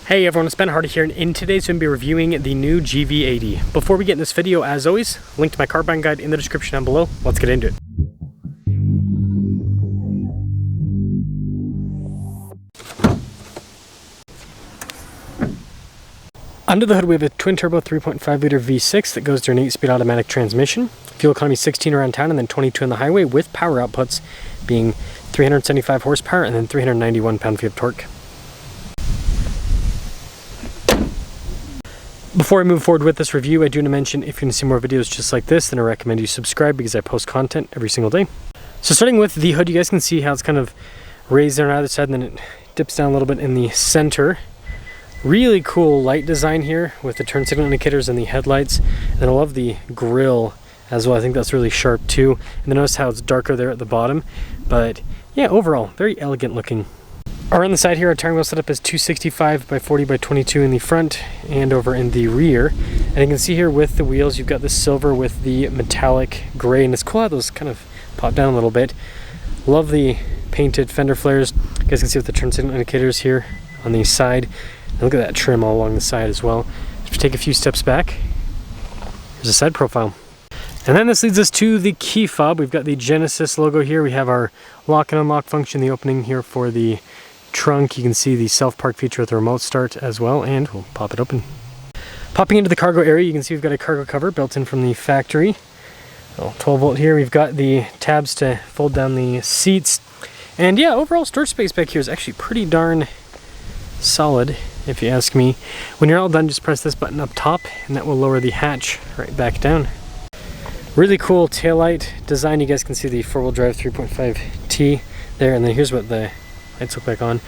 Hey everyone, it's Ben Hardy here, and in today's video, I'm going to be reviewing the new GV80. Before we get in this video, as always, link to my car buying guide in the description down below. Let's get into it. Under the hood, we have a twin-turbo 3.5-liter V6 that goes through an 8-speed automatic transmission. Fuel economy 16 around town and then 22 on the highway, with power outputs being 375 horsepower and then 391 pound-feet of torque. Before I move forward with this review, I do want to mention if you want to see more videos just like this, then I recommend you subscribe because I post content every single day. So starting with the hood, you guys can see how it's kind of raised there on either side, and then it dips down a little bit in the center. Really cool light design here with the turn signal indicators and the headlights. And then I love the grille as well. I think that's really sharp too. And then notice how it's darker there at the bottom. But yeah, overall, very elegant looking. Around the side here, our tire wheel setup is 265 by 40 by 22 in the front and over in the rear. And you can see here with the wheels, you've got the silver with the metallic gray, and it's cool how those kind of pop down a little bit. Love the painted fender flares. You guys can see with the turn signal indicators here on the side. And look at that trim all along the side as well. If you take a few steps back, there's a side profile. And then this leads us to the key fob. We've got the Genesis logo here. We have our lock and unlock function, the opening here for the trunk. You can see the self-park feature with the remote start as well, and we'll pop it open. Popping into the cargo area, you can see we've got a cargo cover built in from the factory. 12 volt here. We've got the tabs to fold down the seats. And yeah, overall storage space back here is actually pretty darn solid, if you ask me. When you're all done, just press this button up top and that will lower the hatch right back down. Really cool taillight design. You guys can see the four-wheel drive 3.5T there, and then here's what the lights look like on.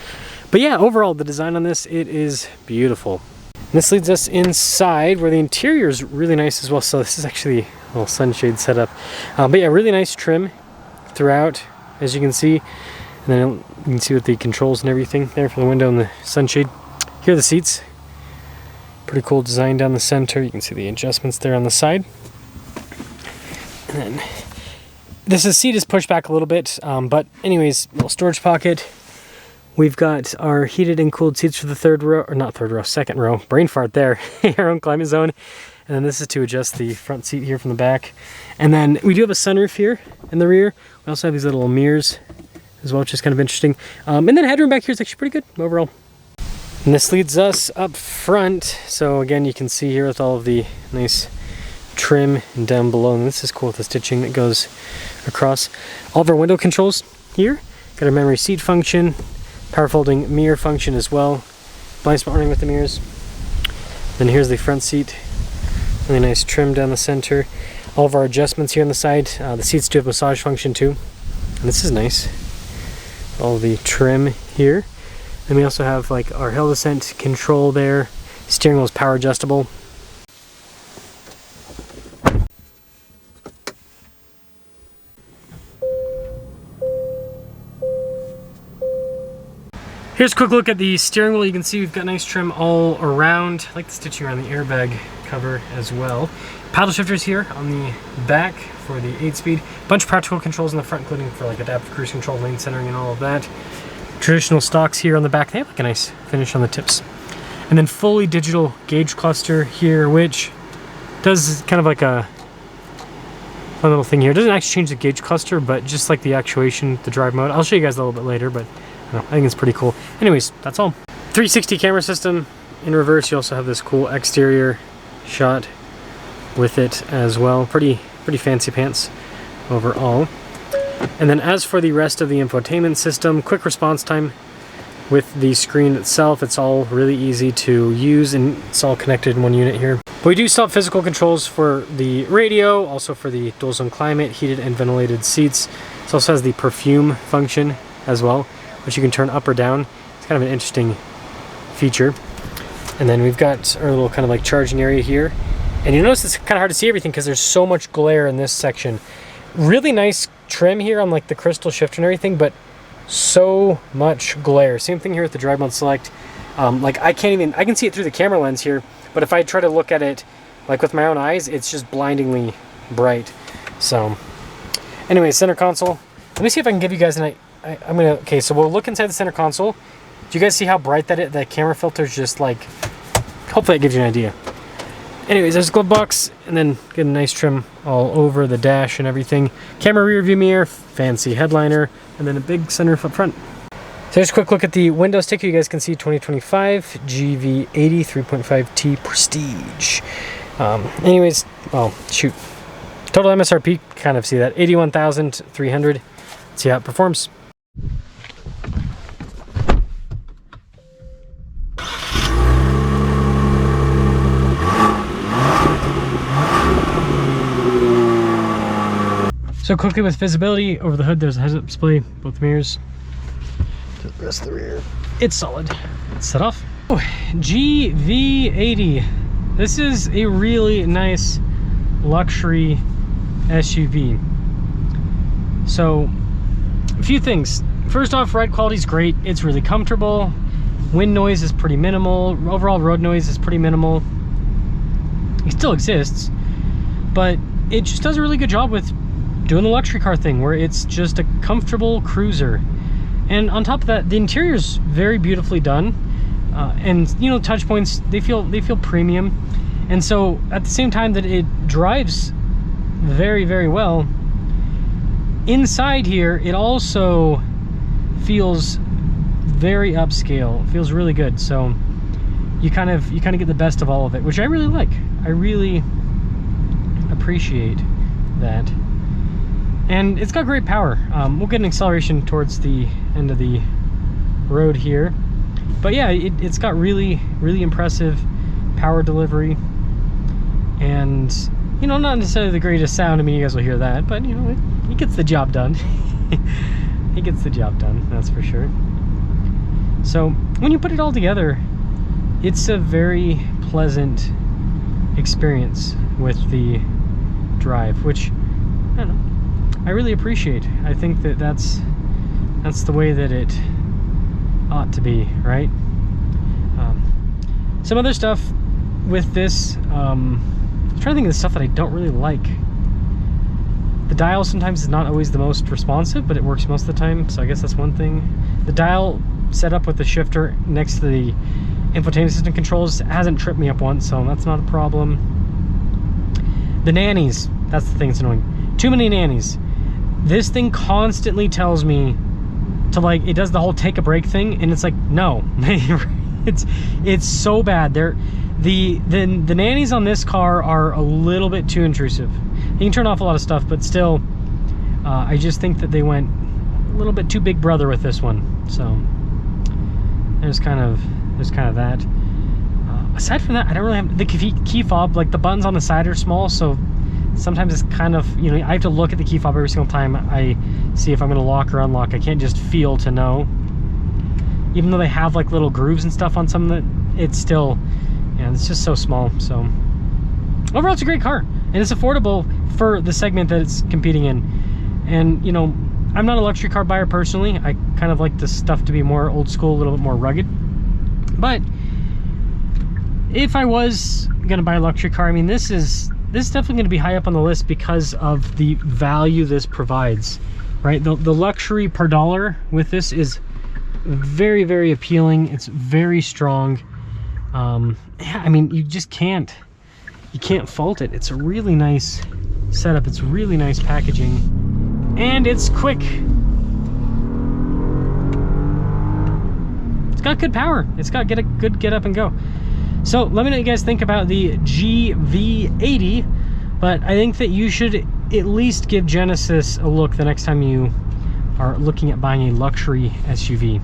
But yeah, overall the design on this, it is beautiful. And this leads us inside where the interior is really nice as well. So this is actually a little sunshade setup. But yeah, really nice trim throughout, as you can see. And then you can see with the controls and everything there for the window and the sunshade. Here are the seats. Pretty cool design down the center. You can see the adjustments there on the side. And then this seat is pushed back a little bit, but anyways, little storage pocket. We've got our heated and cooled seats for the second row. Brain fart there. Our own climate zone. And then this is to adjust the front seat here from the back. And then we do have a sunroof here in the rear. We also have these little mirrors as well, which is kind of interesting. And then headroom back here is actually pretty good overall. And this leads us up front. So again, you can see here with all of the nice trim and down below. And this is cool with the stitching that goes across. All of our window controls here. Got our memory seat function. Power folding mirror function as well. Blind spot warning with the mirrors. Then here's the front seat. Really nice trim down the center. All of our adjustments here on the side. The seats do have massage function too. And this is nice. All the trim here. Then we also have like our hill descent control there. Steering wheel is power adjustable. Here's a quick look at the steering wheel. You can see we've got nice trim all around. I like the stitching around the airbag cover as well. Paddle shifters here on the back for the 8-speed. Bunch of practical controls in the front, including for like adaptive cruise control, lane centering, and all of that. Traditional stocks here on the back. They have like a nice finish on the tips. And then fully digital gauge cluster here, which does kind of like a fun little thing here. It doesn't actually change the gauge cluster, but just like the actuation, the drive mode. I'll show you guys a little bit later, but I think it's pretty cool. Anyways, that's all. 360 camera system in reverse. You also have this cool exterior shot with it as well. Pretty fancy pants overall. And then as for the rest of the infotainment system, quick response time with the screen itself. It's all really easy to use and it's all connected in one unit here. But we do still have physical controls for the radio, also for the dual zone climate, heated and ventilated seats. It also has the perfume function as well, which you can turn up or down. It's kind of an interesting feature. And then we've got our little kind of like charging area here. And you notice it's kind of hard to see everything because there's so much glare in this section. Really nice trim here on like the crystal shifter and everything, but so much glare. Same thing here with the drive mode select. Like I can see it through the camera lens here, but if I try to look at it like with my own eyes, it's just blindingly bright. So anyway, center console. Let me see if I can give you guys an okay, so we'll look inside the center console. Do you guys see how bright that camera filter is? Just like, hopefully that gives you an idea. Anyways, there's a glove box, and then get a nice trim all over the dash and everything. Camera rear view mirror, fancy headliner, and then a big sunroof up front. So just a quick look at the window sticker. You guys can see 2025 GV80 3.5T Prestige. Anyways, well, shoot. Total MSRP, kind of see that, 81,300. Let's see how it performs. So quickly with visibility, over the hood there's a heads-up display, both mirrors. To the rest of the rear, it's solid. Let's set off. Oh, GV80. This is a really nice luxury SUV. So, a few things. First off, ride quality is great. It's really comfortable. Wind noise is pretty minimal. Overall road noise is pretty minimal. It still exists, but it just does a really good job with doing the luxury car thing, where it's just a comfortable cruiser. And on top of that, the interior is very beautifully done, and you know, touch points, they feel premium. And so at the same time that it drives very, very well, inside here it also feels very upscale. It feels really good. So you kind of get the best of all of it, which I really like. I really appreciate that. And it's got great power. We'll get an acceleration towards the end of the road here. But yeah, it's got really, really impressive power delivery. And, you know, not necessarily the greatest sound. I mean, you guys will hear that. But, you know, it gets the job done. It gets the job done, that's for sure. So, when you put it all together, it's a very pleasant experience with the drive, which, I don't know, I really appreciate. I think that that's the way that it ought to be, right? Some other stuff with this, I'm trying to think of the stuff that I don't really like. The dial sometimes is not always the most responsive, but it works most of the time, so I guess that's one thing. The dial set up with the shifter next to the infotainment system controls hasn't tripped me up once, so that's not a problem. The nannies, that's the thing that's annoying. Too many nannies. This thing constantly tells me to, like, it does the whole take a break thing, and it's like, no. it's so bad. The nannies on this car are a little bit too intrusive. You can turn off a lot of stuff, but still, I just think that they went a little bit too big brother with this one. So there's kind of that. Aside from that, I don't really have the key fob. Like, the buttons on the side are small, so sometimes it's kind of, you know, I have to look at the key fob every single time I see if I'm going to lock or unlock. I can't just feel to know. Even though they have like little grooves and stuff on some of it, it's still, yeah, it's just so small. So overall, it's a great car, and it's affordable for the segment that it's competing in. And, you know, I'm not a luxury car buyer personally. I kind of like this stuff to be more old school, a little bit more rugged. But if I was going to buy a luxury car, I mean, this is definitely going to be high up on the list because of the value this provides, right? The luxury per dollar with this is very, very appealing. It's very strong. Yeah, I mean, you can't fault it. It's a really nice setup. It's really nice packaging, and it's quick. It's got good power. It's got good get up and go. So let me know what you guys think about the GV80, but I think that you should at least give Genesis a look the next time you are looking at buying a luxury SUV.